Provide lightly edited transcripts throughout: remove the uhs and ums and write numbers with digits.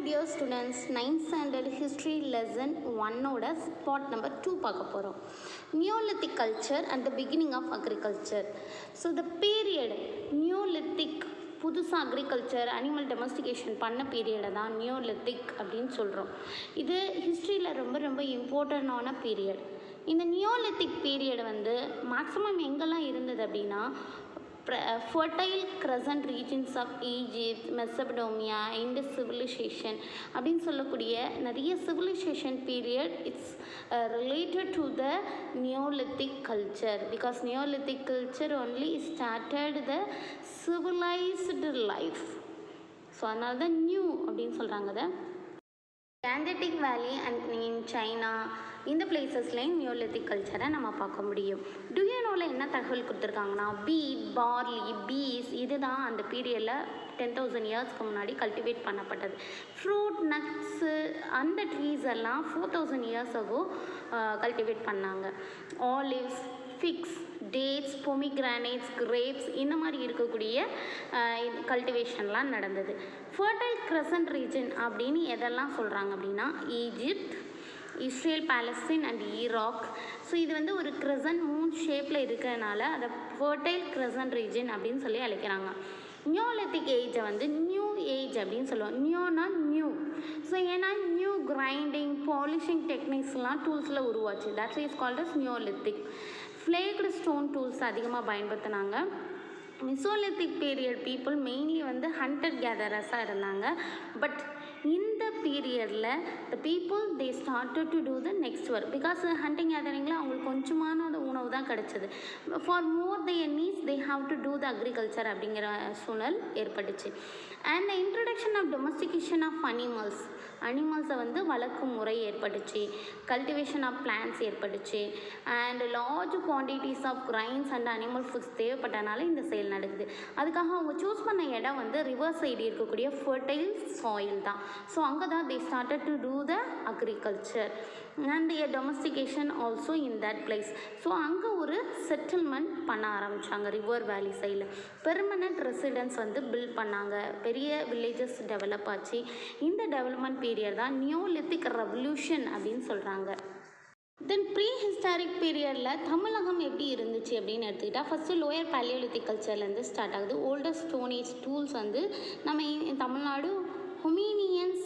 dear students, 9th standard history lesson 1 spot number 2 பார்க்க போகிறோம். Neolithic culture and the beginning of agriculture. So the period Neolithic புதுசாக agriculture animal domestication பண்ண பீரியடை தான் Neolithic அப்படின்னு சொல்கிறோம். இது ஹிஸ்ட்ரியில் ரொம்ப ரொம்ப இம்பார்ட்டண்டான பீரியட். இந்த நியோலித்திக் பீரியட் வந்து மேக்ஸிமம் எங்கெல்லாம் இருந்தது அப்படின்னா fertile crescent regions of Egypt, Mesopotamia, Indus civilization அப்படின்னு சொல்லக்கூடிய நிறைய civilization period it's related to the Neolithic culture because Neolithic culture only started the civilized life. So அதனால தான் நியூ அப்படின்னு சொல்கிறாங்க. அதை Gangetic Valley and in China இந்த பிளேசஸ்லேயும் Neolithic கல்ச்சரை நம்ம பார்க்க முடியும். டுயூனோவில் என்ன தகவல் கொடுத்துருக்காங்கன்னா வீட், பார்லி, பீஸ் இதுதான் அந்த பீரியடில் 10,000 இயர்ஸ்க்கு முன்னாடி கல்டிவேட் பண்ணப்பட்டது. ஃப்ரூட், நட்ஸு அந்த ட்ரீஸ் எல்லாம் 4,000 இயர்ஸ் அகோ கல்டிவேட் பண்ணாங்க. ஆலிவ்ஸ், ஃபிக்ஸ், டேட்ஸ், பொமிகிரானேட்ஸ், கிரேப்ஸ் இந்த மாதிரி இருக்கக்கூடிய கல்டிவேஷன்லாம் நடந்தது. ஃபர்டைல் கிரசன்ட் ரீஜன் அப்படின்னு எதெல்லாம் சொல்கிறாங்க அப்படின்னா Egypt, Israel, Palestine and Iraq. So இது வந்து ஒரு கிரசன்ட் மூன் ஷேப்பில் இருக்கிறதுனால அதை ஃபர்டைல் கிரசன்ட் ரீஜன் அப்படின்னு சொல்லி அழைக்கிறாங்க. நியோலித்திக் ஏஜை வந்து நியூ ஏஜ் அப்படின்னு சொல்லுவோம். நியோனா நியூ. ஸோ ஏன்னா நியூ கிரைண்டிங், பாலிஷிங் டெக்னிக்ஸ்லாம் டூல்ஸில் உருவாச்சு. That's is called as neolithic. Flaked stone tools அதிகமாக பயன்படுத்தினாங்க. மெசோலித்திக் பீரியட் பீப்புள் மெயின்லி வந்து ஹண்டர் கேதரஸாக இருந்தாங்க. பட் இந்த பீரியடில் the people they started to do the next work because hunting கேதரிங்கில் அவங்களுக்கு கொஞ்சமான உணவு தான் கிடச்சிது. For more their needs they have to do the agriculture அப்படிங்கிற சூழல் ஏற்பட்டுச்சு. And the introduction of domestication of அனிமல்ஸை வந்து வளர்க்கும் முறை ஏற்பட்டுச்சு. கல்டிவேஷன் ஆஃப் பிளான்ட்ஸ் ஏற்பட்டுச்சு. And large quantities of grains and animal foods தேவைப்பட்டனால இந்த செயல் நடக்குது. அதுக்காக அவங்க சூஸ் பண்ண இடம் வந்து ரிவர் சைடு இருக்கக்கூடிய ஃபர்டைல் சாயில் தான். ஸோ அங்கே தான் they started to do the agriculture and A domestication also in that place. So அங்கே ஒரு செட்டில்மெண்ட் பண்ண ஆரம்பித்தாங்க ரிவர் வேலி சைடில். பெர்மனண்ட் ரெசிடென்ஸ் வந்து பில்ட் பண்ணாங்க. பெரிய வில்லேஜஸ் டெவலப் ஆச்சு. இந்த டெவலப்மெண்ட் பீரியட் தான் நியோலித்திக் ரெவல்யூஷன் அப்படின்னு சொல்கிறாங்க. தென் ப்ரீ ஹிஸ்டாரிக் பீரியடில் தமிழகம் எப்படி இருந்துச்சு அப்படின்னு எடுத்துக்கிட்டால் ஃபஸ்ட்டு லோயர் பேலியோலித்திக் கல்ச்சர்லேருந்து ஸ்டார்ட் ஆகுது. ஓல்டஸ்ட் ஸ்டோன் ஏஜ் டூல்ஸ் வந்து நம்ம தமிழ்நாடு ஹொமீனியன்ஸ்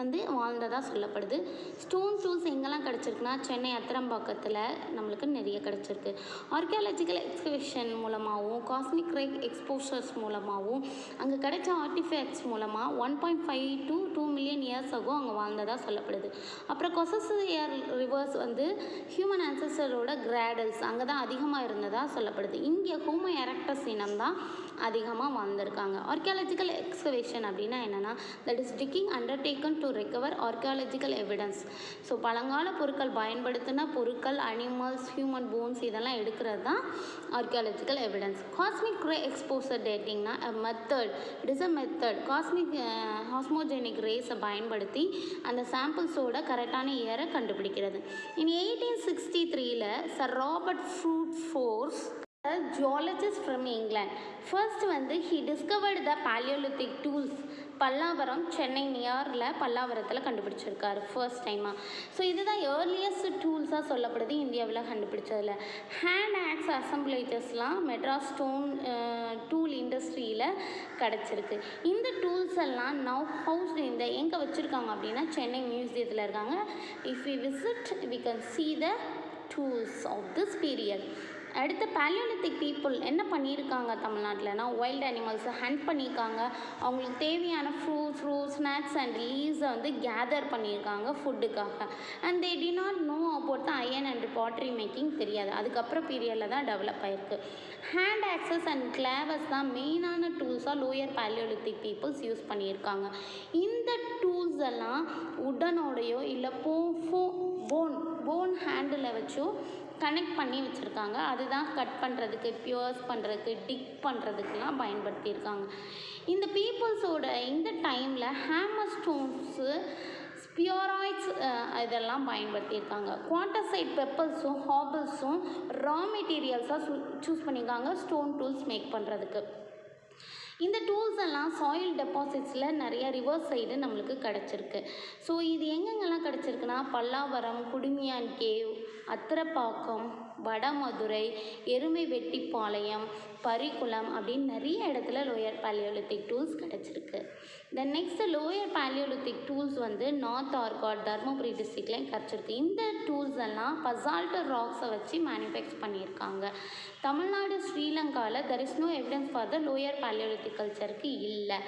வந்து வாழ்ந்ததாக சொல்லப்படுது. ஸ்டோன் டூல்ஸ் எங்கெல்லாம் கிடச்சிருக்குன்னா சென்னை அத்திரம்பாக்கத்தில் நம்மளுக்கு நிறைய கிடச்சிருக்கு. ஆர்கியாலஜிக்கல் எக்ஸ்கவேஷன் மூலமாகவும் காஸ்மிக் ரே எக்ஸ்போஷர்ஸ் மூலமாகவும் அங்கே கிடைச்ச ஆர்டிஃபேக்ட்ஸ் மூலமாக 1.5 to 2 மில்லியன் இயர்ஸ் ஆகும் அங்கே வாழ்ந்ததாக சொல்லப்படுது. அப்புறம் கொசசியர் ரிவர்ஸ் வந்து ஹியூமன் ஆன்சஸ்டரோட கிராடல்ஸ் அங்கே தான் அதிகமாக இருந்ததாக சொல்லப்படுது. இங்கே ஹோமோ எரக்டஸ் இனம் தான் அதிகமாக வாழ்ந்திருக்காங்க. ஆர்கியாலஜிக்கல் எக்ஸ்கவேஷன் அப்படின்னா என்னென்னா that is ticking undertaking to recover archaeological evidence. So பழங்கால பொருட்கள் பயன்படுத்தின பொருட்கள், அனிமல்ஸ், ஹியூமன் போன்ஸ் இதெல்லாம் எடுக்கிறது தான் archaeological evidence. Cosmic ray exposure டேட்டிங்னா method. It is a method. Cosmic cosmogenic ரேஸை பயன்படுத்தி அந்த சாம்பிள்ஸோட கரெக்டான இயரை கண்டுபிடிக்கிறது. In 1863 sir Robert Bruce Foote geologist from England first வந்து he discovered the palaeolithic tools. Pallavaram, Chennai நியரில் பல்லாவரத்தில் கண்டுபிடிச்சிருக்காரு ஃபர்ஸ்ட் டைமாக. ஸோ இதுதான் ஏர்லியஸ்ட் டூல்ஸாக சொல்லப்படுது இந்தியாவில் கண்டுபிடிச்சதில். ஹேண்ட் ஆக்ஸ் அசம்பிளேஜஸ்லாம் மெட்ராஸ் ஸ்டோன் டூல் இண்டஸ்ட்ரியில் கிடச்சிருக்கு. இந்த டூல்ஸ் எல்லாம் நவ் ஹவுஸ்டு இந்த எங்கே வச்சுருக்காங்க அப்படின்னா சென்னை மியூசியத்தில் இருக்காங்க. If we visit we can see the tools of this period. அடுத்த பேலியோலித்திக் பீப்புள் என்ன பண்ணியிருக்காங்க தமிழ்நாட்டில்னா வைல்டு அனிமல்ஸை ஹண்ட் பண்ணியிருக்காங்க. அவங்களுக்கு தேவையான ஃப்ரூட்ஸ், நட்ஸ் அண்ட் லீவ்ஸை வந்து கேதர் பண்ணியிருக்காங்க ஃபுட்டுக்காக. And they did not know about the iron and pottery making தெரியாது. அதுக்கப்புறம் பீரியடில் தான் டெவலப் ஆகிருக்கு. ஹேண்ட் ஆக்சஸ் அண்ட் கிளாவஸ் தான் மெயினான டூல்ஸாக லோயர் பேலியோலித்திக் பீப்புள்ஸ் யூஸ் பண்ணியிருக்காங்க. இந்த டூல்ஸ் எல்லாம் உடனோடையோ இல்லை போன் ஹேண்டில் வச்சோ கனெக்ட் பண்ணி வச்சுருக்காங்க. அதுதான் கட் பண்ணுறதுக்கு, பியர்ஸ் பண்ணுறதுக்கு, டிக் பண்ணுறதுக்கெலாம் பயன்படுத்தியிருக்காங்க. இந்த பீப்புள்ஸோட இந்த டைமில் ஹேமர் ஸ்டோன்ஸு, ஸ்பியராய்ட்ஸ் இதெல்லாம் பயன்படுத்தியிருக்காங்க. குவார்ட்டசைட் பெப்பர்ஸும் ஹார்பல்ஸும் ரா மெட்டீரியல்ஸாக சூஸ் பண்ணியிருக்காங்க ஸ்டோன் டூல்ஸ் மேக் பண்ணுறதுக்கு. இந்த டூல்ஸ் எல்லாம் சாயில் டெபாசிட்ஸில் நிறைய ரிவர்ஸ் சைடு நம்மளுக்கு கிடச்சிருக்கு. ஸோ இது எங்கெங்கெல்லாம் கிடச்சிருக்குன்னா பல்லாவரம், குடுமியான் கேவ், அத்திரப்பாக்கம், வடமதுரை, எருமை வெட்டிப்பாளையம், பரிக்குளம் அப்படின்னு நிறைய இடத்துல லோயர் பேலியோலித்திக் டூல்ஸ் கிடச்சிருக்கு. Then next lower paleolithic tools வந்து நார்த் ஆர்காட், தர்மபுரி டிஸ்ட்ரிக்ட்லேயும் கிடச்சிருக்கு. இந்த டூல்ஸ் எல்லாம் பசால்டர் ராக்ஸை வச்சு மேனுஃபேக்சர் பண்ணியிருக்காங்க. தமிழ்நாடு, ஸ்ரீலங்காவில் there is no evidence for the lower palaeolithic கல்ச்சருக்கு இல்லை.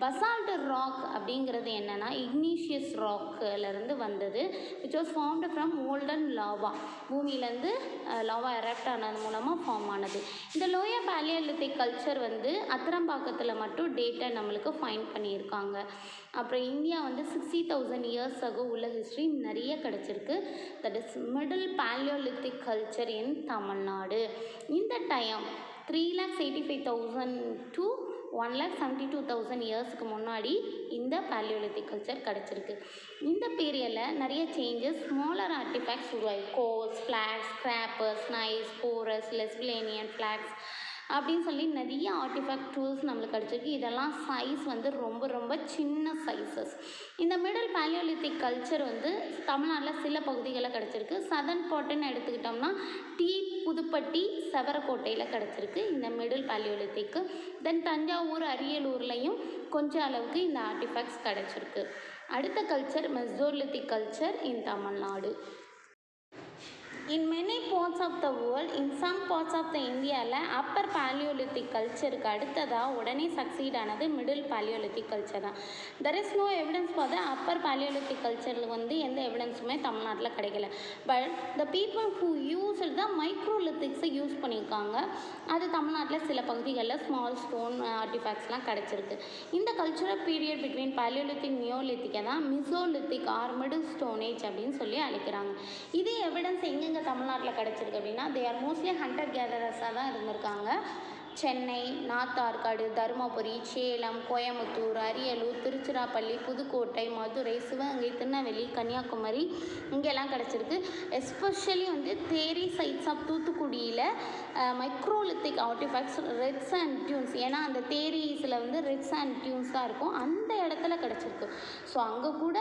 பசால்டர் ராக் அப்படிங்கிறது என்னென்னா இக்னீஷியஸ் ராக்லேருந்து வந்தது, which was formed from molten lava. பூமியிலேருந்து லாவா எரப்ட் ஆனது மூலமாக ஃபார்ம் ஆனது. இந்த லோயர் பேலியோலித்திக் கல்ச்சர் வந்து அத்திரம்பாக்கத்தில் மட்டும் டேட்டா நம்மளுக்கு ஃபைண்ட் பண்ணியிருக்காங்க. அப்புறம் இந்தியா வந்து 60,000 years ago உள்ள ஹிஸ்ட்ரி நிறைய கிடச்சிருக்கு. That is middle palaeolithic culture in Tamil Nadu. இந்த டைம் 3,85,000 to 1,72,000 இயர்ஸ்க்கு முன்னாடி இந்த பேலியோலித்திக் கல்ச்சர் கிடச்சிருக்கு. இந்த பீரியடில் நிறைய சேஞ்சஸ், ஸ்மாலர் ஆர்டிஃபேக்ட்ஸ் உருவாகி கோஸ், ஃப்ளாக்ஸ், ஸ்க்ராப்பர்ஸ், நைஸ், போரஸ், லெஸ்பிளேனியன் ஃப்ளாக்ஸ் அப்படின்னு சொல்லி நிறைய ஆர்டிஃபேக்ட் டூல்ஸ் நம்மளுக்கு கிடச்சிருக்கு. இதெல்லாம் சைஸ் வந்து ரொம்ப ரொம்ப சின்ன சைஸஸ். இந்த மிடில் பேலியோலித்திக் கல்ச்சர் வந்து தமிழ்நாட்டில் சில பகுதிகளில் கிடச்சிருக்கு. சதர்ன் பார்ட்டுன்னு எடுத்துக்கிட்டோம்னா புதுப்பட்டி, செவரக்கோட்டையில் கிடச்சிருக்கு இந்த மிடில் பேலியோலித்திக்கு. தென் தஞ்சாவூர், அரியலூர்லேயும் கொஞ்சம் அளவுக்கு இந்த ஆர்டிஃபேக்ட்ஸ் கிடச்சிருக்கு. அடுத்த culture mesolithic culture in Tamil Nadu. In many parts of the world, in some parts of the இந்தியாவில் அப்பர் பேலியோலித்திக் கல்ச்சருக்கு அடுத்ததாக உடனே சக்சீட் ஆனது மிடில் பேலியோலித்திக் கல்ச்சர் தான். There is no evidence for the upper palaeolithic கல்ச்சரில் வந்து எந்த எவிடன்ஸுமே தமிழ்நாட்டில் கிடைக்கல. But the people who use the மைக்ரோலித்திக்ஸை யூஸ் பண்ணியிருக்காங்க. அது தமிழ்நாட்டில் சில பகுதிகளில் ஸ்மால் ஸ்டோன் ஆர்டிஃபேக்ட்ஸ்லாம் கிடச்சிருக்கு. இந்த கல்ச்சுரல் பீரியட் பிட்வீன் பேலியோலித்திக், நியோலித்திக்கை தான் மிசோலித்திக் ஆர் மிடில் ஸ்டோனேஜ் அப்படின்னு சொல்லி அழைக்கிறாங்க. இது எவிடன்ஸ் எங்கே தமிழ்நாட்டில் கிடச்சிருக்கு அப்படின்னா தே ஆர் மோஸ்ட்லி ஹண்டர் கேதரர்ஸாக தான் இருந்திருக்காங்க. சென்னை, நார்த் ஆர்காடு, தருமபுரி, சேலம், கோயம்புத்தூர், அரியலூர், திருச்சிராப்பள்ளி, புதுக்கோட்டை, மதுரை, சிவகங்கை, திருநெல்வேலி, கன்னியாகுமரி இங்கெல்லாம் கிடச்சிருக்கு. எஸ்பெஷலி வந்து தேரி சைட்ஸ் ஆஃப் தூத்துக்குடியில் microlithic artefacts, reds and tunes, ஏன்னா அந்த தேரிஸில் வந்து ரெட்ஸ் அண்ட் டியூன்ஸ் தான் இருக்கும், அந்த இடத்துல கிடச்சிருக்கு. ஸோ அங்கே கூட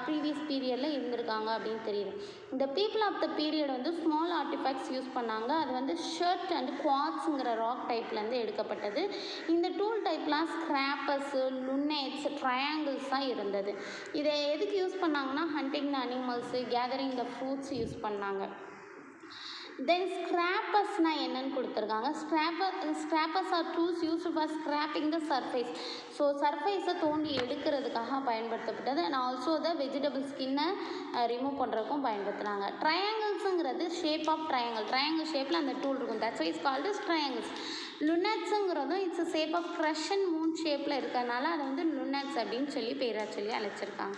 ப்ரீவியஸ் பீரியடில் இருந்திருக்காங்க அப்படின்னு தெரியுது. இந்த பீப்புள் ஆஃப் த பீரியட் வந்து ஸ்மால் ஆர்டிஃபேக்ட்ஸ் யூஸ் பண்ணாங்க. அது வந்து ஷர்ட் அண்ட் குவாட்ஸுங்கிற ராக் டைப்லேருந்து எடுக்கப்பட்டது. இந்த டூல் டைப்லாம் ஸ்க்ராப்பர்ஸு, லுனேட்ஸ், ட்ரையாங்கிள்ஸ் தான் இருந்தது. இதை எதுக்கு யூஸ் பண்ணாங்கன்னா hunting the animals, gathering the fruits use பண்ணாங்க. தென் ஸ்க்ராப்பர்ஸ்னால் என்னென்னு கொடுத்துருக்காங்க. Scrapers are tools used for scraping the surface. So சர்ஃபேஸை தோண்டி எடுக்கிறதுக்காக பயன்படுத்தப்பட்டது. அண்ட் ஆல்சோ த வெஜிடபிள் ஸ்கின்னை ரிமூவ் பண்ணுறதுக்கும் பயன்படுத்துகிறாங்க. ட்ரையாங்கிள்ஸுங்கிறது ஷேப் ஆஃப் ட்ரையாங்கிள் ஷேப்பில் அந்த டூல் இருக்கும். That's why it's called triangles. லுனட்ஸுங்கிறதும் it's shape of crush and moon ஷேப்பில் இருக்கிறதுனால அதை வந்து லுனட்ஸ் அப்படின்னு சொல்லி பேராக சொல்லி அழைச்சிருக்காங்க.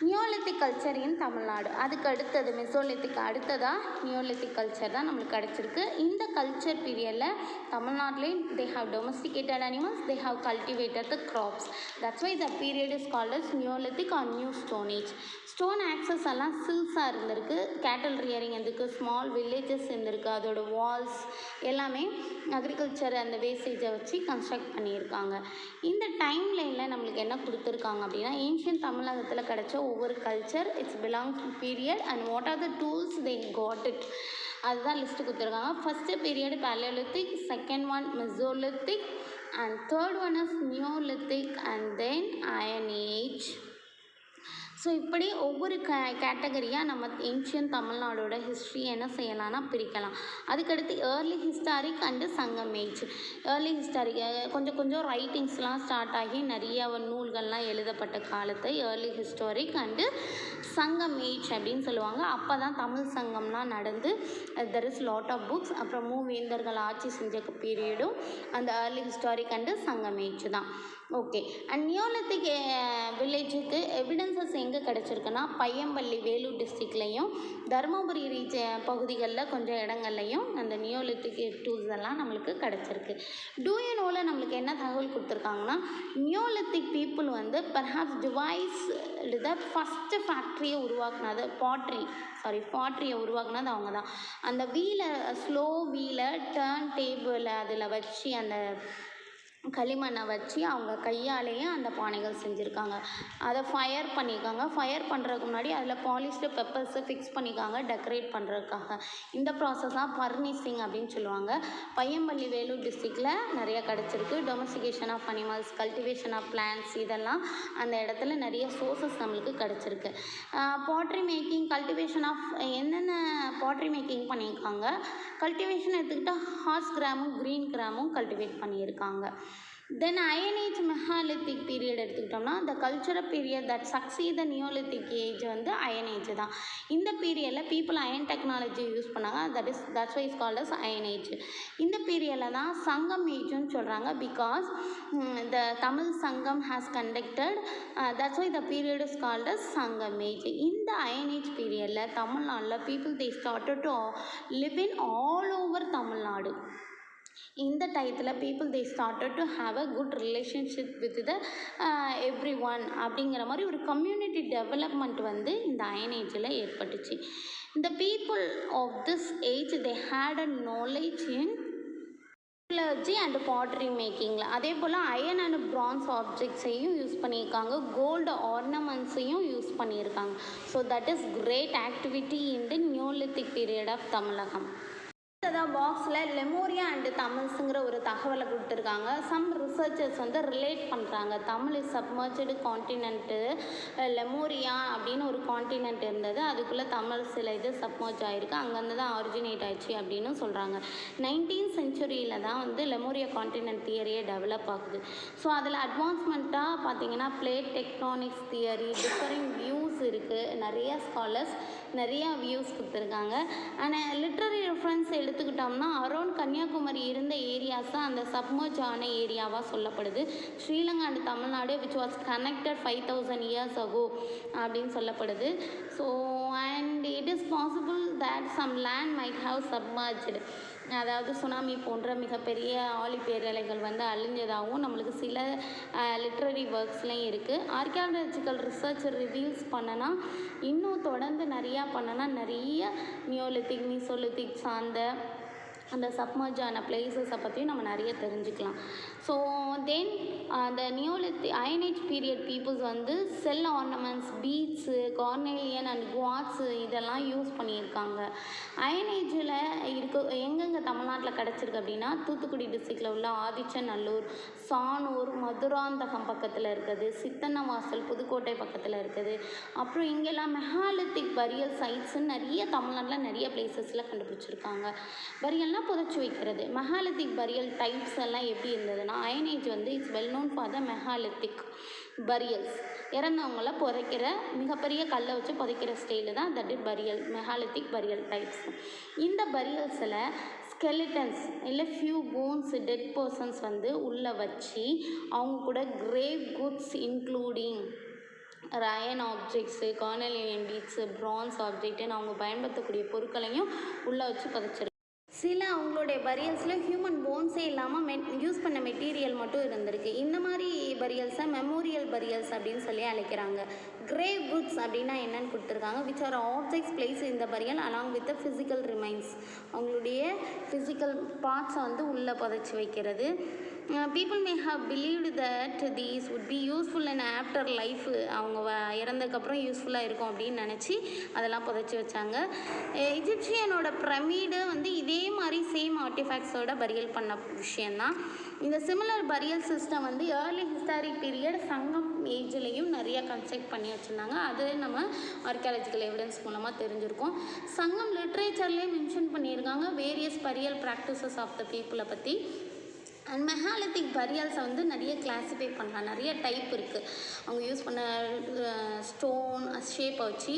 Neolithic culture in Tamil Nadu. அதுக்கு அடுத்தது மெசோலித்திக் அடுத்ததாக நியோலித்திக் கல்ச்சர் தான் நம்மளுக்கு கிடச்சிருக்கு. இந்த கல்ச்சர் பீரியடில் தமிழ்நாட்டிலையும் they have domesticated animals, they have cultivated the crops. That's why the period is called as neolithic or new stone age. Stone axes எல்லாம் சில்ஸாக இருந்திருக்கு. கேட்டல் ரியரிங் இருந்திருக்கு, ஸ்மால் வில்லேஜஸ் இருந்திருக்கு, அதோட வால்ஸ் எல்லாமே அக்ரிகல்ச்சர் அந்த வேஸ்டேஜை வச்சு கன்ஸ்ட்ரக்ட் பண்ணியிருக்காங்க. இந்த டைம் லைனில் நம்மளுக்கு என்ன கொடுத்துருக்காங்க அப்படின்னா ஏன்ஷியன் தமிழகத்தில் கிடச்ச ஒவ்வொரு culture, it's belongs period and what are the tools they got it, அதுதான் லிஸ்ட்டு கொடுத்துருக்காங்க. First period palaeolithic, second one mesolithic and third one is neolithic and then iron age. So இப்படி ஒவ்வொரு கேட்டகரியாக நம்ம ஏன்ஷியன் தமிழ்நாடோட ஹிஸ்ட்ரி என்ன செய்யலாம்னா பிரிக்கலாம். அதுக்கடுத்து early historic and Sangam age. Early historic கொஞ்சம் ரைட்டிங்ஸ்லாம் ஸ்டார்ட் ஆகி நிறைய நூல்கள்லாம் எழுதப்பட்ட காலத்தை early historic and Sangam age அப்படின்னு சொல்லுவாங்க. அப்போ தான் தமிழ் சங்கம்லாம் நடந்து there is lot of books. அப்புறம் மூவேந்தர்கள் ஆட்சி செஞ்ச பீரியடும் அந்த early historic and Sangam age தான். ஓகே. அண்ட் நியோலித்திக் வில்லேஜுக்கு எவிடன்சஸ் எங்கே கிடச்சிருக்குன்னா பையம்பள்ளி, வேலூர் டிஸ்ட்ரிக்ட்லேயும், தருமபுரி பகுதிகளில் கொஞ்சம் இடங்கள்லையும் அந்த நியோலித்திக் டூல்ஸ் எல்லாம் நம்மளுக்கு கிடச்சிருக்கு. டூயனோவில் நம்மளுக்கு என்ன தகவல் கொடுத்துருக்காங்கன்னா நியோலித்திக் பீப்புள் வந்து பெர்ஹாப்ஸ் டிவைஸ் த ஃபஸ்ட்டு ஃபேக்ட்ரியை உருவாக்குனது பாட்ரியை உருவாக்குனது அவங்க தான். அந்த வீலை, ஸ்லோ வீலை, டர்ன் டேபிளை அதில் வச்சு அந்த களிமண்ணை வச்சு அவங்க கையாலேயே அந்த பானைகள் செஞ்சுருக்காங்க. அதை ஃபயர் பண்ணியிருக்காங்க. ஃபயர் பண்ணுறதுக்கு முன்னாடி அதில் பாலிஷ்டு பெப்பர்ஸை ஃபிக்ஸ் பண்ணியிருக்காங்க டெக்கரேட் பண்ணுறதுக்காக. இந்த ப்ராசஸ் தான் ஃபர்னிஷிங் அப்படின்னு சொல்லுவாங்க. பையம்பள்ளி வேலூர் டிஸ்ட்ரிக்டில் நிறைய கிடச்சிருக்கு. Domestication of animals, cultivation of plants, இதெல்லாம் அந்த இடத்துல நிறைய சோர்சஸ் நம்மளுக்கு கிடச்சிருக்கு. பாட்ரி மேக்கிங், கல்டிவேஷன் ஆஃப் என்னென்ன பாட்ரி மேக்கிங் பண்ணியிருக்காங்க. கல்டிவேஷன் எடுத்துக்கிட்டால் ஹார்ஸ் கிராமும் க்ரீன் கிராமும் கல்டிவேட் பண்ணியிருக்காங்க. தென் அயன் ஏஜ் மெகாலித்திக் பீரியட் எடுத்துக்கிட்டோம்னா the cultural period that succeed the Neolithic age வந்து அயன் ஏஜ் தான். இந்த பீரியடில் பீப்புள் அயன் டெக்னாலஜி யூஸ் பண்ணாங்க. that's why it's called as iron age. இந்த பீரியடில் தான் சங்கம் ஏஜ்னு சொல்கிறாங்க. பிகாஸ் the தமிழ் சங்கம் has conducted, that's why the period is called as சங்கம் ஏஜ். இந்த அயன் ஏஜ் பீரியடில் தமிழ்நாட்டில் people they started to live in all over Tamil Nadu. இந்த டயத்தில் people they started to have a good relationship with the everyone அப்படிங்கிற மாதிரி ஒரு community development வந்து இந்த அயன் ஏஜில் ஏற்பட்டுச்சு. The people of this age they had a knowledge in metallurgy and pottery மேக்கிங்கில். அதே போல் அயன் அண்ட் பிரான்ஸ் ஆப்ஜெக்ட்ஸையும் யூஸ் பண்ணியிருக்காங்க. கோல்டு ஆர்னமெண்ட்ஸையும் யூஸ் பண்ணியிருக்காங்க. So that is great activity in the neolithic period of Tamilakam. பாக்ஸில் லெமோரியா அண்டு தமிழ்ஸுங்கிற ஒரு தகவலை கொடுத்துருக்காங்க. சம் ரிசர்ச்சர்ஸ் வந்து ரிலேட் பண்ணுறாங்க. Tamil is submerged continent, Lemuria அப்படின்னு ஒரு காண்டினென்ட் இருந்தது, அதுக்குள்ளே தமிழ் சில இது சப்மர்ஜ் ஆகிருக்கு, அங்கேருந்து தான் ஆரிஜினேட் ஆயிடுச்சு அப்படின்னு சொல்கிறாங்க. 19th செஞ்சுரியில் தான் வந்து லெமோரியா காண்டினென்ட் தியரியே டெவலப் ஆகுது. ஸோ அதில் அட்வான்ஸ்மெண்ட்டாக பார்த்தீங்கன்னா plate tectonics theory, different views இருக்குது. நிறைய ஸ்காலர்ஸ் நிறையா வியூஸ் கொடுத்துருக்காங்க. ஆனால் லிட்ரரி ரெஃபரன்ஸ் எடுத்துக்கிட்டோம்னா அரௌண்ட் கன்னியாகுமரி இருந்த ஏரியாஸ் தான் அந்த சப்மர்ஜ் ஆன ஏரியாவாக சொல்லப்படுது. Sri Lanka and Tamil Nadu which was connected 5000 years ago அப்படின்னு சொல்லப்படுது. So and it is possible that some land might have submerged, அதாவது சுனாமி போன்ற மிகப்பெரிய ஆழி பேரலைகள் வந்து அழிஞ்சதாகவும் நம்மளுக்கு சில லிட்ரரி ஒர்க்ஸ்லையும் இருக்குது. ஆர்கியாலஜிக்கல் ரிசர்ச் ரிவீல்ஸ் பண்ணனா இன்னும் தொடர்ந்து நிறையா பண்ணனா நிறைய நியோலித்திக் மீசோலித்திக் சார்ந்த அந்த சப்மர்ஜான பிளேசஸை பற்றியும் நம்ம நிறைய தெரிஞ்சுக்கலாம். ஸோ தென் அந்த neolithic iron age period peoples வந்து shell ornaments, beads, carnelian and quartz இதெல்லாம் யூஸ் பண்ணியிருக்காங்க. அயன் ஏஜில் எங்கெங்கே தமிழ்நாட்டில் கிடச்சிருக்கு அப்படின்னா தூத்துக்குடி டிஸ்ட்ரிக்டில் உள்ள ஆதிச்சநல்லூர், சானூர், மதுராந்தகம் பக்கத்தில் இருக்குது, சித்தன்னவாசல் புதுக்கோட்டை பக்கத்தில் இருக்குது. அப்புறம் இங்கெல்லாம் மெகாலித்திக் பரியல் சைட்ஸுன்னு நிறைய தமிழ்நாட்டில் நிறைய பிளேசஸில் கண்டுபிடிச்சிருக்காங்க. பரியல்னால் புதைச்சி வைக்கிறது. மெகாலித்திக் பரியல் டைப்ஸ் எல்லாம் எப்படி இருந்ததுன்னா அயன் ஏஜ் வந்து it's well known for the megalithic burials. இறந்தவங்கள புதைக்கிற மிகப்பெரிய கல்லை வச்சு புதைக்கிற ஸ்டைலு தான் that is burial, megalithic burial types. இந்த பரியல்ஸில் ஸ்கெலிட்டன்ஸ் இல்லை ஃபியூ போன்ஸ், டெட் பர்சன்ஸ் வந்து உள்ளே வச்சு அவங்க கூட grave goods including iron objects, carnelian beads, bronze ஆப்ஜெக்ட்டுன்னு அவங்க பயன்படுத்தக்கூடிய பொருட்களையும் உள்ளே வச்சு புதைச்சிருக்கு. சில அவங்களுடைய பரியல்ஸில் ஹியூமன் போன்ஸே இல்லாமல் யூஸ் பண்ண மெட்டீரியல் மட்டும் இருந்திருக்கு. இந்த மாதிரி பரியல்ஸை மெமோரியல் பரியல்ஸ் அப்படின்னு சொல்லி அழைக்கிறாங்க. கிரேவ் குட்ஸ் அப்படின்னா என்னென்னு கொடுத்துருக்காங்க. விச் ஆர் ஆப்ஜெக்ட்ஸ் பிளேஸ் இந்த பரியல் அலாங் வித் ஃபிசிக்கல் ரிமைன்ஸ், அவங்களுடைய ஃபிசிக்கல் பார்ட்ஸை வந்து உள்ளே புதைச்சி வைக்கிறது. people may have believed that these would be useful in after life, அவங்க இறந்ததுக்கப்புறம் யூஸ்ஃபுல்லாக இருக்கும் அப்படின்னு நினச்சி அதெல்லாம் புதைச்சி வச்சாங்க. எஜிப்சியனோட பிரமிடு வந்து இதே மாதிரி சேம் ஆர்டிஃபேக்ட்ஸோட பரியல் பண்ண விஷயந்தான். இந்த சிமிலர் பரியல் சிஸ்டம் வந்து ஏர்லி ஹிஸ்டாரிக் பீரியட் சங்கம் ஏஜ்லேயும் நிறையா கன்ஸ்ட்ரக்ட் பண்ணி வச்சுருந்தாங்க. அது நம்ம ஆர்கியாலஜிக்கல் எவிடன்ஸ் மூலமாக தெரிஞ்சிருக்கோம். சங்கம் லிட்ரேச்சர்லேயே மென்ஷன் பண்ணியிருக்காங்க வேரியஸ் பரியல் ப்ராக்டிசஸ் ஆஃப் த பீப்புளை பற்றி. அண்ட் மெகாலித்திக் பரியல்ஸை வந்து நிறைய கிளாஸிஃபை பண்ணலாம், நிறைய டைப் இருக்குது. அவங்க யூஸ் பண்ண ஸ்டோன் ஷேப்பை வச்சு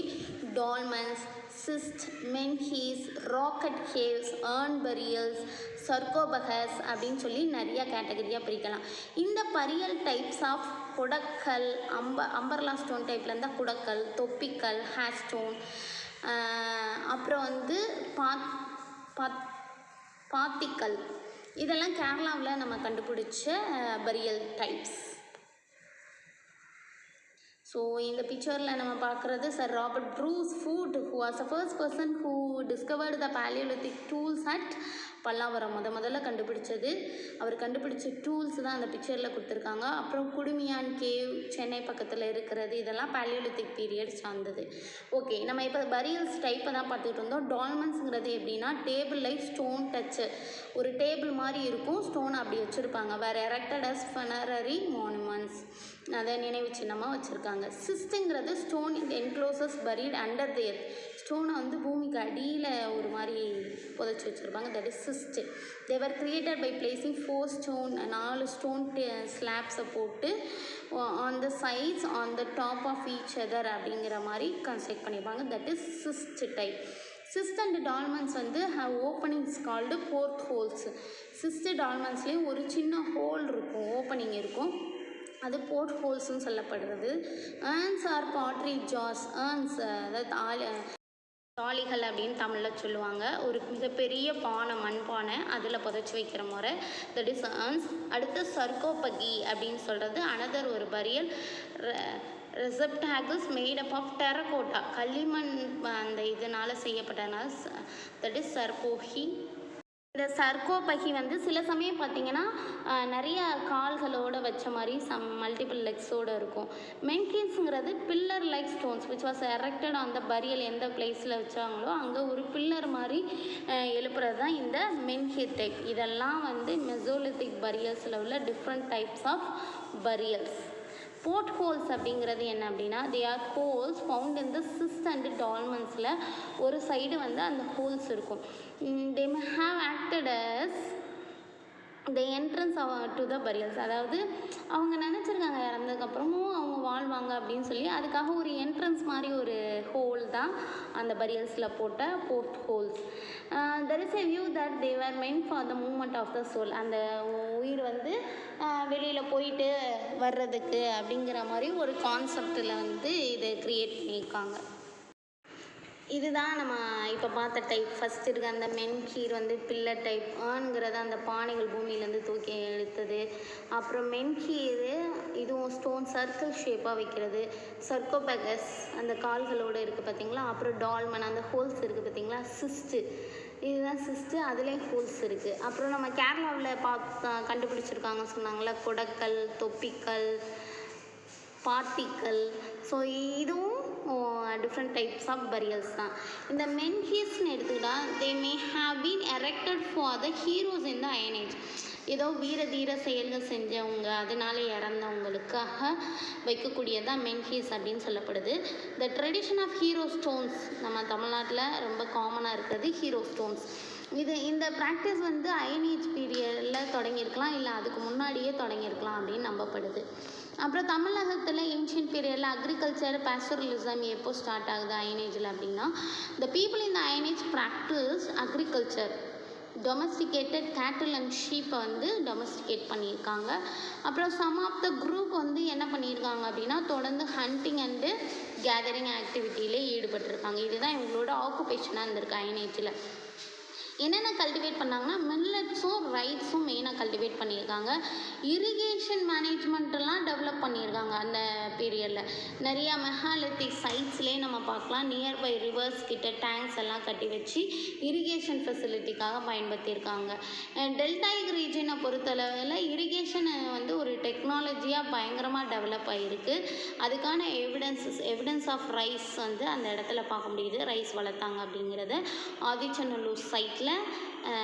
dolmens, cists, menhirs, rock cut caves, urn burials, sarcophagus அப்படின்னு சொல்லி நிறைய கேட்டகரியாக பிரிக்கலாம். இந்த burial types of Kudakkal, umbrella stone டைப்பில் இருந்தால் குடக்கல், தொப்பிக்கல், ஹேர் ஸ்டோன், அப்புறம் வந்து பாத்திக்கல், இதெல்லாம் கேரளாவில் நம்ம கண்டுபிடிச்ச பரியல் டைப்ஸ். ஸோ இந்த பிக்சரில் நம்ம பார்க்குறது sir Robert Bruce food who was the first person who discovered the palaeolithic tools at Pallavaram முதல்ல கண்டுபிடிச்சது. அவர் கண்டுபிடிச்ச டூல்ஸ் தான் அந்த பிக்சரில் கொடுத்துருக்காங்க. அப்புறம் குடுமியான் கேவ் சென்னை பக்கத்தில் இருக்கிறது, இதெல்லாம் பேலியோலித்திக் பீரியட் சார்ந்தது. ஓகே, நம்ம இப்போ பரியல்ஸ் டைப்பை தான் பார்த்துக்கிட்டு இருந்தோம். டால்மன்ஸுங்கிறது எப்படின்னா டேபிள் லைக் ஸ்டோன் டச்சு, ஒரு டேபிள் மாதிரி இருக்கும், ஸ்டோன் அப்படி வச்சுருப்பாங்க. வேறு எரெக்டட் அஸ் ஃபனரரி மானுமெண்ட்ஸ், அதை நினைவு சின்னமாக வச்சுருக்காங்க. சிஸ்ட்டுங்கிறது stone enclosures buried under the earth, ஸ்டோனை வந்து பூமிக்கு அடியில் ஒரு மாதிரி புதைச்சி வச்சுருப்பாங்க, that is cist. They were created by placing 4 stone, 4 stone ஸ்லாப்ஸை போட்டு on the sides on the top of each other அப்படிங்கிற மாதிரி கன்ஸ்ட்ரக்ட் பண்ணியிருப்பாங்க, that is cist type. Cist and dolmens வந்து have openings called port holes. Cist டால்மன்ஸ்லேயும் ஒரு சின்ன whole இருக்கும், ஓப்பனிங் இருக்கும், அது போர்ட் ஹோல்ஸ்ன்னு சொல்லப்படுறது. Urns or pottery jars, urns அதாவது தாலிகள் அப்படின்னு தமிழில் சொல்லுவாங்க. ஒரு மிகப்பெரிய பானை, மண்பானை, அதில் புதைச்சி வைக்கிற முறை, தட் இஸ் ஏர்ன்ஸ். அடுத்து சர்கோபகி அப்படின்னு சொல்கிறது அனதர் ஒரு பரியல். ரெசப்டாகல்ஸ் மேட் அப் ஆஃப் டெரகோட்டா, களிமண் அந்த இதனால் செய்யப்பட்டதுனால தட் இஸ் சர்கோஹி. இந்த சர்கோபகி வந்து சில சமயம் பார்த்திங்கன்னா நிறைய கால்களோடு வச்ச மாதிரி மல்டிபிள் லெக்ஸோடு இருக்கும். மென்கீஸ்ங்கிறது pillar like stones which was erected on the burial, எந்த பிளேஸில் வச்சாங்களோ அங்கே ஒரு பில்லர் மாதிரி எழுப்புறது தான் இந்த மென்கீர் டைப். இதெல்லாம் வந்து மெசோலித்திக் பரியல்ஸில் உள்ள different types of burials. Port holes அப்படிங்கிறது என்ன அப்படின்னா they are holes found in the cist and டால்மன்ஸில் ஒரு சைடு வந்து அந்த ஹோல்ஸ் இருக்கும். They may have acted as the entrance to the burials, அதாவது அவங்க நினச்சிருக்காங்க இறந்ததுக்கப்புறமும் அவங்க வாழ்வாங்க அப்படின்னு சொல்லி அதுக்காக ஒரு என்ட்ரன்ஸ் மாதிரி ஒரு ஹோல் தான் அந்த பரியல்ஸில் போட்ட port holes. There is a view that they are meant for the movement of the soul, அந்த உயிர் வந்து வெளியில் போயிட்டு வர்றதுக்கு அப்படிங்கிற மாதிரி ஒரு கான்செப்டில் வந்து இதை க்ரியேட் பண்ணியிருக்காங்க. இதுதான் நம்ம இப்போ பார்த்த டைப். ஃபஸ்ட் இருக்க அந்த மென்கீர் வந்து பில்லர் டைப். ஏர்னுங்கிறது அந்த பானைகள் பூமியிலேருந்து தூக்கி எடுத்தது. அப்புறம் மென்கீர் இதுவும் ஸ்டோன் சர்க்கிள் ஷேப்பாக வைக்கிறது. சர்கோபகஸ் அந்த கால்களோடு இருக்குது பார்த்திங்களா. அப்புறம் டால்மன் அந்த ஹோல்ஸ் இருக்குது பார்த்திங்களா. சிஸ்ட்டு, இதுதான் சிஸ்ட்டு, அதுலேயும் ஹோல்ஸ் இருக்குது. அப்புறம் நம்ம கேரளாவில் கண்டுபிடிச்சிருக்காங்க சொன்னாங்களா, கொடக்கல், தொப்பிக்கல், பார்ட்டிக்கல். ஸோ இதுவும் டிஃப்ரெண்ட் டைப்ஸ் ஆஃப் பரியல்ஸ் தான். இந்த மென்ஹீர்ஸ்ன்னு எடுத்துக்கிட்டால் they may have been erected for the heroes in the iron age, ஏதோ வீர தீர செயல்கள் செஞ்சவங்க அதனால இறந்தவங்களுக்காக வைக்கக்கூடியதான் மென்ஹீர்ஸ் அப்படின்னு சொல்லப்படுது. The tradition of hero stones, நம்ம தமிழ்நாட்டில் ரொம்ப காமனாக இருக்கிறது ஹீரோ ஸ்டோன்ஸ். இந்த ப்ராக்டிஸ் வந்து அயன் ஏஜ் பீரியடில் தொடங்கியிருக்கலாம், இல்லை அதுக்கு முன்னாடியே தொடங்கியிருக்கலாம் அப்படின்னு நம்பப்படுது. அப்புறம் தமிழகத்தில் ஏன்ஷியன்ட் பீரியடில் அக்ரிகல்ச்சர் பேஸ்டரலிசம் எப்போ ஸ்டார்ட் ஆகுது அயன் ஏஜில் அப்படின்னா the people in the iron age practice agriculture. Domesticated cattle and ஷீப்பை வந்து டொமஸ்டிகேட் பண்ணியிருக்காங்க. அப்புறம் சம் ஆஃப் த குரூப் வந்து என்ன பண்ணியிருக்காங்க அப்படின்னா தொடர்ந்து ஹண்டிங் அண்டு கேதரிங் ஆக்டிவிட்டியிலே ஈடுபட்டிருக்காங்க. இதுதான் இவங்களோட ஆக்குபேஷனாக இருந்திருக்கு அயன் ஏஜில். என்னென்ன கல்டிவேட் பண்ணாங்கன்னா மில்லட்ஸும் ரைஸும் மெயினாக கல்டிவேட் பண்ணியிருக்காங்க. இரிகேஷன் மேனேஜ்மெண்ட்டெல்லாம் டெவலப் பண்ணியிருக்காங்க அந்த பீரியடில். நிறையா மெகாலித்திக் சைட்ஸ்லேயே நம்ம பார்க்கலாம், நியர்பை ரிவர்ஸ் கிட்ட டேங்க்ஸ் எல்லாம் கட்டி வச்சு இரிகேஷன் ஃபெசிலிட்டிக்காக பயன்படுத்தியிருக்காங்க. டெல்டாயிக் ரீஜனை பொறுத்தளவில் இரிகேஷன் வந்து ஒரு டெக்னாலஜியாக பயங்கரமாக டெவலப் ஆகிருக்கு. அதுக்கான எவிடன்ஸ் ஆஃப் ரைஸ் வந்து அந்த இடத்துல பார்க்க முடியுது, ரைஸ் வளர்த்தாங்க அப்படிங்கிறத. ஆதிச்சநல்லூர் சைட்டில்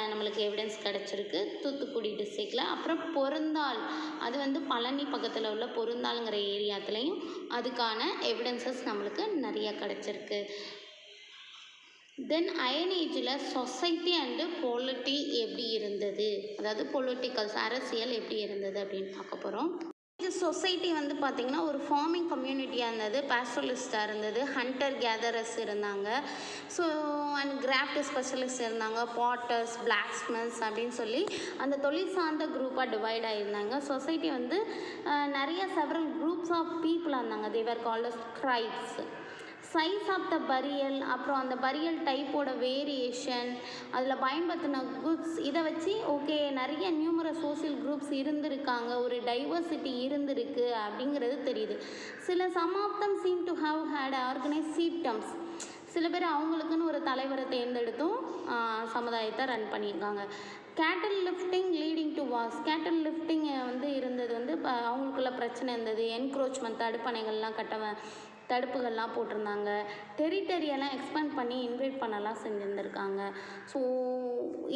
நம்மளுக்கு எவிடன்ஸ் கிடச்சிருக்கு, தூத்துக்குடி டிஸ்ட்ரிக்டில். அப்புறம் பொருந்தால், அது வந்து பழனி பக்கத்தில் உள்ள பொருந்தாளுங்கிற ஏரியாத்துலேயும் அதுக்கான எவிடன்சஸ் நம்மளுக்கு நிறையா கிடச்சிருக்கு. தென் அயன் ஏஜில் சொசைட்டி அண்டு பொலிட்டி எப்படி இருந்தது, அதாவது பொலிட்டிக்கல்ஸ் அரசியல் எப்படி இருந்தது அப்படின்னு பார்க்க போகிறோம். சொசைட்டி வந்து பார்த்திங்கன்னா ஒரு ஃபார்மிங் கம்யூனிட்டியாக இருந்தது, பேஸ்டரலிஸ்டாக இருந்தது, ஹண்டர் கேதரர்ஸ் இருந்தாங்க, ஸோ அண்ட் கிராஃப்ட் ஸ்பெஷலிஸ்ட் இருந்தாங்க, பாட்டர்ஸ், பிளாக்ஸ்மித்ஸ் அப்படின்னு சொல்லி அந்த தொழில் சார்ந்த குரூப்பாக டிவைட் ஆகியிருந்தாங்க. சொசைட்டி வந்து நிறைய செவரல் குரூப்ஸ் ஆஃப் பீப்புளாக இருந்தாங்க. They were called as tribes. Size of the burial, அப்புறம் அந்த பரியல் டைப்போட வேரியேஷன், அதில் பயன்படுத்தின குட்ஸ், இதை வச்சு ஓகே நிறைய நியூமரஸ் சோசியல் குரூப்ஸ் இருந்திருக்காங்க, ஒரு டைவர்சிட்டி இருந்திருக்கு அப்படிங்கிறது தெரியுது. Some of them seem to have had organise chiefdoms. சில பேர் அவங்களுக்குன்னு ஒரு தலைவரை தேர்ந்தெடுத்தும் சமுதாயத்தை ரன் பண்ணியிருக்காங்க. கேட்டல் லிஃப்டிங் லீடிங் டு வார்ஸ். கேட்டல் லிஃப்டிங் இருந்தது இப்போ அவங்களுக்குள்ள பிரச்சனை இருந்தது. என்க்ரோச்மெண்ட், தடுப்பணைகள்லாம் தடுப்புகள்லாம் போட்டிருந்தாங்க. டெரிட்டரியெல்லாம் எக்ஸ்பேண்ட் பண்ணி இன்வைட் பண்ணலாம் செஞ்சுருந்துருக்காங்க. ஸோ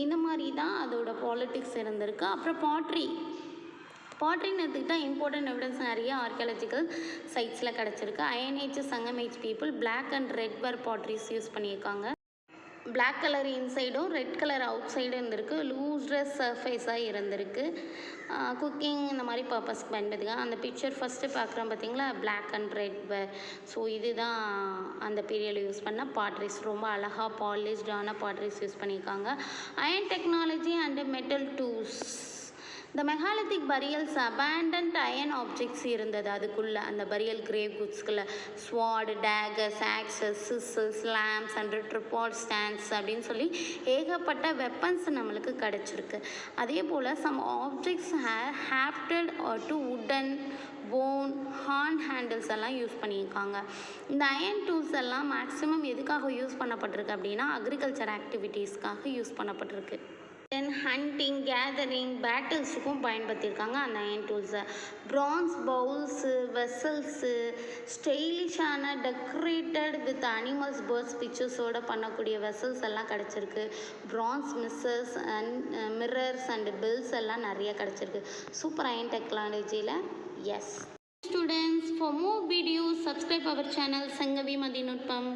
இந்த மாதிரி தான் அதோட பாலிட்டிக்ஸ் இருந்திருக்கு. அப்புறம் பாட்ரின்னு எடுத்துக்கிட்டால் இம்பார்ட்டன்ட் எவிடன்ஸ் நிறைய ஆர்கியாலஜிக்கல் சைட்ஸில் கிடச்சிருக்கு. Iron age, Sangam age people black and red ware potteries use பண்ணியிருக்காங்க. பிளாக் கலர் இன்சைடும் ரெட் கலர் அவுட் சைடும் இருந்திருக்கு. லூஸ்ரஸ் சர்ஃபேஸாக இருந்திருக்கு. குக்கிங் இந்த மாதிரி பர்பஸ்க்கு பயன்படுத்திக்கலாம். அந்த பிக்சர் ஃபஸ்ட்டு பார்க்குறோம் பார்த்தீங்களா, black and red ware. So இதுதான் அந்த பீரியடில் யூஸ் பண்ண பாட்ரிஸ். ரொம்ப அழகாக பாலிஷ்டான பாட்ரிஸ் யூஸ் பண்ணியிருக்காங்க. Iron technology and metal tools. இந்த megalithic burials abundant iron objects இருந்தது அதுக்குள்ளே, அந்த பரியல் கிரேவ் குட்ஸ்குள்ளே. Swords, daggers, axes, chisels, lamps and tripod stands அப்படின்னு சொல்லி ஏகப்பட்ட வெப்பன்ஸ் நம்மளுக்கு கிடச்சிருக்கு. அதே போல் some objects hafted to wooden, bone, horn handles எல்லாம் யூஸ் பண்ணியிருக்காங்க. இந்த அயன் டூல்ஸ் எல்லாம் மேக்ஸிமம் எதுக்காக யூஸ் பண்ணப்பட்டிருக்கு அப்படின்னா அக்ரிகல்ச்சர் ஆக்டிவிட்டீஸ்க்காக யூஸ் பண்ணப்பட்டிருக்கு. தென் ஹண்டிங், கேதரிங், பேட்டில்ஸுக்கும் பயன்படுத்தியிருக்காங்க அந்த அயன் டூல்ஸை. ப்ரான்ஸ் பவுல்ஸு, வெசல்ஸு, ஸ்டைலிஷான டெக்கரேட்டட் வித் அனிமல்ஸ், பேர்ட்ஸ் பிக்சர்ஸோடு பண்ணக்கூடிய வெசல்ஸ் எல்லாம் கிடச்சிருக்கு. Bronze mixers and mirrors and bells எல்லாம் நிறைய கிடச்சிருக்கு. சூப்பர் அயன் டெக்னாலஜியில். Yes students, for more videos subscribe our channel Sangavi மதிநுட்பம்.